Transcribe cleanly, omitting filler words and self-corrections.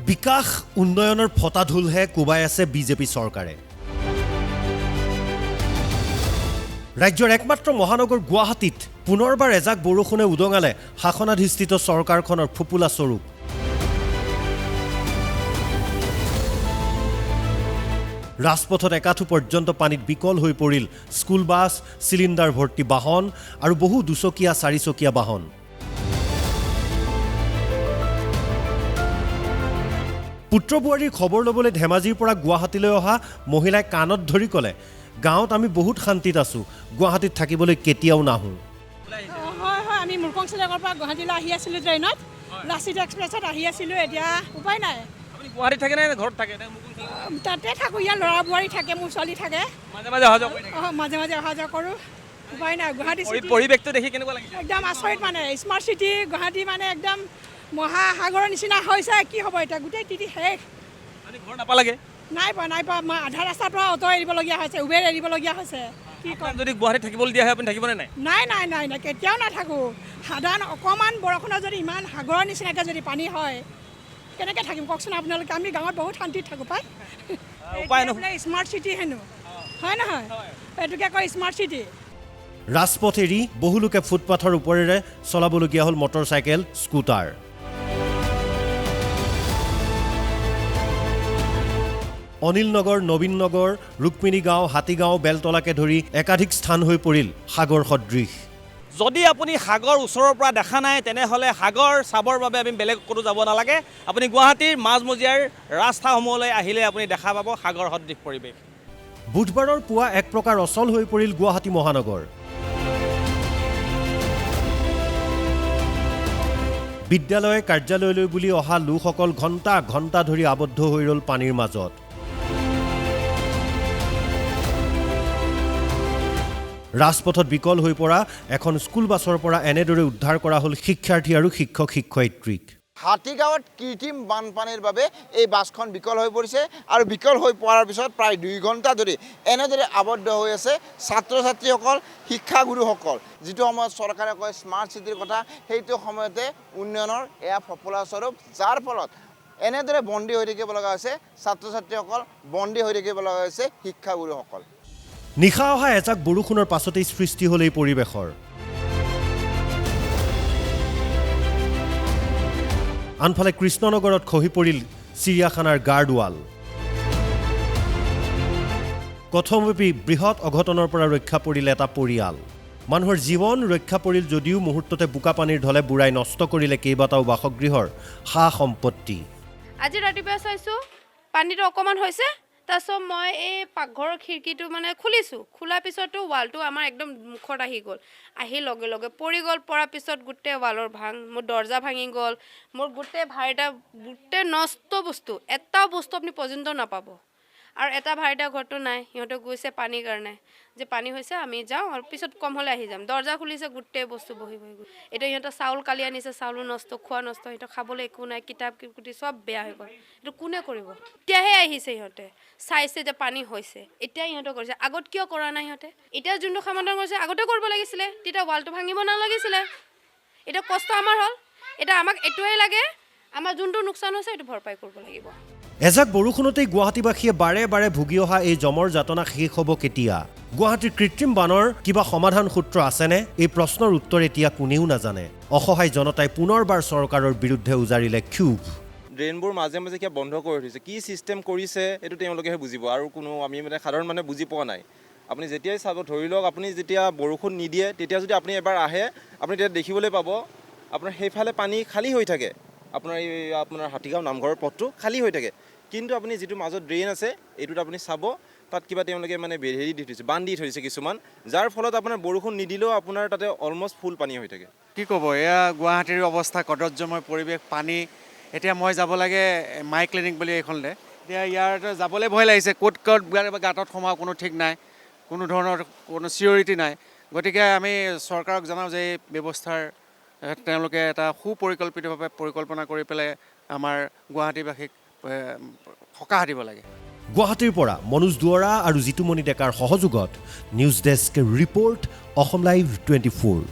বিকাশ উন্নয়নৰ ফটাঢোলহে কোবাই আছে বিজেপি চৰকাৰে। ৰাজ্যৰ একমাত্ৰ মহানগৰ গুৱাহাটীত পুনৰবাৰ এজাক বৰষুণে উদঙালে শাসনাধিষ্ঠিত চৰকাৰখনৰ ফুপুলা স্বৰূপ। ৰাজপথত একাঠু পৰ্যন্ত পানীত বিকল হৈ পৰিল স্কুল বাছ, চিলিণ্ডাৰ ভৰ্তি বাহন আৰু বহু দুচকীয়া চাৰিচকীয়া বাহন। পুত্ৰ বোৱাৰীৰ খবৰ ল'বলৈ ধেমাজিৰ পৰা গুৱাহাটীলৈ অহা মহিলাই কাণত ধৰি ক'লে, গাঁৱত আমি বহুত শান্তিত আছোঁ, গুৱাহাটীত থাকিবলৈ কেতিয়াও নাহোঁ। হয় হয়, আমি মুৰকংচেলেকৰ পৰা গুৱাহাটীলৈ আহি আছিলোঁ ট্ৰেইনত, লাচিত এক্সপ্ৰেছত আহি আছিলোঁ। এতিয়া উপায় নাই। গুৱাহাটীত থাকে নে ঘৰত থাকে? তাতে থাকোঁ, ইয়াৰ ল'ৰা বোৱাৰী থাকে, মোৰ ছোৱালী থাকে। মাজে মাজে অহা যোৱা কৰি থাকে? মাজে মাজে অহা যোৱা কৰোঁ, উপায় নাই। গুৱাহাটী পৰিৱেশটো দেখি কেনেকুৱা লাগিছে? একদম আচৰিত, মানে স্মাৰ্ট চিটি গুৱাহাটী, মানে একদম মহাসাগৰৰ নিচিনা হৈছে। কি হ'ব এতিয়া, গোটেই তিতি শেষ। ঘৰ নাপালাগে? নাই পোৱা। মই আধা ৰাস্তাৰ পৰা অ'টো এৰিবলগীয়া হৈছে, উবেৰ এৰিবলগীয়া হৈছে। কি ক'ম? যদি গুৱাহাটীত থাকিবলৈ দিয়া হয় আপুনি থাকিবনে নাই? নাই, কেতিয়াও নাথাকোঁ। সাধাৰণ অকণমান বৰষুণত যদি ইমান সাগৰৰ নিচিনাকৈ যদি পানী হয়, কেনেকৈ থাকিম কওকচোন আপোনালোকে? আমি গাঁৱত বহুত শান্তিত থাকোঁ পাই। উপায় নহয়। স্মাৰ্ট চিটি হেনো, হয় নহয়? এইটোকে কয় স্মাৰ্ট চিটি। ৰাজপথ এৰি বহু লোকে ফুটপাথৰ ওপৰেৰে চলাবলগীয়া হ'ল মটৰ চাইকেল, স্কুটাৰ। অনিল নগৰ, নবীন নগৰ, ৰুক্মিণী গাঁও, হাতীগাঁও, বেলতলাকে ধৰি একাধিক স্থান হৈ পৰিল সাগৰ সদৃশ। যদি আপুনি সাগৰ ওচৰৰ পৰা দেখা নাই, তেনেহ'লে সাগৰ চাবৰ বাবে আমি বেলেগ ক'তো যাব নালাগে। আপুনি গুৱাহাটীৰ মাজমজিয়াৰ ৰাস্তাসমূহলৈ আহিলে আপুনি দেখা পাব সাগৰ সদৃশ পৰিৱেশ। বুধবাৰৰ পুৱা এক প্ৰকাৰ অচল হৈ পৰিল গুৱাহাটী মহানগৰ। বিদ্যালয়, কাৰ্যালয়লৈ বুলি অহা লোকসকল ঘণ্টা ঘণ্টা ধৰি আবদ্ধ হৈ ৰ'ল পানীৰ মাজত। ৰাজপথত বিকল হৈ পৰা এখন স্কুল বাছৰ পৰা এনেদৰে উদ্ধাৰ কৰা হ'ল শিক্ষাৰ্থী আৰু শিক্ষক-শিক্ষয়িত্ৰীক। হাতীগাঁৱত কৃত্ৰিম বানপানীৰ বাবে এই বাছখন বিকল হৈ পৰিছে আৰু বিকল হৈ পৰাৰ পিছত প্ৰায় 2 ঘণ্টা ধৰি এনেদৰে আবদ্ধ হৈ আছে ছাত্ৰ ছাত্ৰীসকল, শিক্ষাগুৰুসকল। যিটো সময়ত চৰকাৰে কয় স্মাৰ্ট চিটিৰ কথা, সেইটো সময়তে উন্নয়নৰ এয়া ফপলা স্বৰূপ, যাৰ ফলত এনেদৰে বন্দী হৈ থাকিব লগা হৈছে ছাত্ৰ ছাত্ৰীসকল, বন্দী হৈ থাকিব লগা হৈছে শিক্ষাগুৰুসকল। নিশা অহা এজাক বৰষুণৰ পাছতেই সৃষ্টি হ'ল এই পৰিৱেশৰ। আনফালে কৃষ্ণনগৰত খহি পৰিল চিৰিয়াখানাৰ গাৰ্ডৱাল। কথমপি বৃহৎ অঘটনৰ পৰা ৰক্ষা পৰিল এটা পৰিয়াল। মানুহৰ জীৱন ৰক্ষা পৰিল যদিও মুহূৰ্ততে বোকা পানীৰ ঢলে বুঢ়াই নষ্ট কৰিলে কেইবাটাও বাসগৃহৰ সা সম্পত্তি। আজি ৰাতিপুৱা চাইছোঁ পানীটো অকণমান হৈছে, তাৰপিছত মই এই পাকঘৰৰ খিৰিকীটো মানে খুলিছোঁ, খোলাৰ পিছতো ৱালটো আমাৰ একদম মুখত আহি গ'ল, আহি লগে লগে পৰি গ'ল। পৰাৰ পিছত গোটেই ৱালৰ মোৰ দৰ্জা ভাঙি গ'ল, মোৰ গোটেই ভাইটা, গোটেই নষ্ট বস্তু, এটাও বস্তু আপুনি পৰ্যন্ত নাপাব। আৰু এটা ভাইটা ঘৰটো নাই, সিহঁতে গৈছে পানীৰ কাৰণে, যে পানী হৈছে আমি যাওঁ আৰু পিছত কম হ'লে আহি যাম। দৰ্জা খুলিছে, গোটেই বস্তু বহি গ'ল। এতিয়া সিহঁতৰ চাউল কালি আনিছে, চাউলো নষ্ট, খোৱা নষ্ট, সিহঁতৰ খাবলৈ একো নাই, কিতাপ কিকুটি চব বেয়া হৈ গ'ল। এইটো কোনে কৰিব? এতিয়াহে আহিছে সিহঁতে, চাইছে যে পানী হৈছে, এতিয়া সিহঁতে কৰিছে। আগত কিয় কৰা নাই সিহঁতে? এতিয়া যোনটো সমাধান কৰিছে আগতে কৰিব লাগিছিলে, তেতিয়া ৱালটো ভাঙিব নালাগিছিলে। এতিয়া কষ্ট আমাৰ হ'ল, এতিয়া আমাক এইটোৱে লাগে, আমাৰ যোনটো লোকচান হৈছে এইটো ভৰপাই কৰিব লাগিব। এজাক বৰষুণতেই গুৱাহাটীবাসীয়ে বাৰে বাৰে ভুগি অহা এই জমৰ যাতনা শেষ হ'ব কেতিয়া? গুৱাহাটীৰ কৃত্ৰিম বানৰ কিবা সমাধান সূত্ৰ আছেনে? এই প্ৰশ্নৰ উত্তৰ এতিয়া কোনেও নাজানে। অসহায় জনতাই পুনৰবাৰ চৰকাৰৰ বিৰুদ্ধে উজাৰিলে ক্ষোভ। ড্ৰেইনবোৰ মাজে মাজে কিয় বন্ধ কৰি থৈছে, কি ছিষ্টেম কৰিছে এইটো তেওঁলোকেহে বুজিব, আৰু কোনো আমি সাধাৰণ মানুহে বুজি পোৱা নাই। আপুনি যেতিয়াই চাব, ধৰি লওক আপুনি যেতিয়া বৰষুণ নিদিয়ে, তেতিয়া যদি আপুনি এবাৰ আহে, আপুনি তেতিয়া দেখিবলৈ পাব আপোনাৰ সেইফালে পানী খালী হৈ থাকে, আপোনাৰ হাতীগাঁও নামঘৰৰ পথটো খালী হৈ থাকে। কিন্তু আপুনি যিটো মাজত ড্ৰেইন আছে, এইটোত আপুনি চাব, তাত কিবা তেওঁলোকে হেৰি দি থৈছে, বান্ধ দি থৈছে কিছুমান, যাৰ ফলত আপোনাৰ বৰষুণ নিদিলেও আপোনাৰ তাতে অলমষ্ট ফুল পানী হৈ থাকে। কি ক'ব, এয়া গুৱাহাটীৰ অৱস্থা, কদৰ্যময় পৰিৱেশ, পানী। এতিয়া মই যাব লাগে মাই ক্লিনিক বুলি এইখনলৈ, এতিয়া ইয়াত যাবলৈ ভয় লাগিছে, ক'ত গাঁতত সোমাওঁ কোনো ঠিক নাই, কোনো ধৰণৰ কোনো চিয়ৰিটি নাই। গতিকে আমি চৰকাৰক জনাওঁ যে এই ব্যৱস্থাৰ তেওঁলোকে এটা সুপৰিকল্পিতভাৱে পৰিকল্পনা কৰি পেলাই আমাৰ গুৱাহাটীবাসীক সকাহ দিব লাগে। গুৱাহাটীৰ পৰা মনোজ দুৱৰা আৰু জিতুমণি ডেকাৰ সহযোগত news desk report, Assam live 24।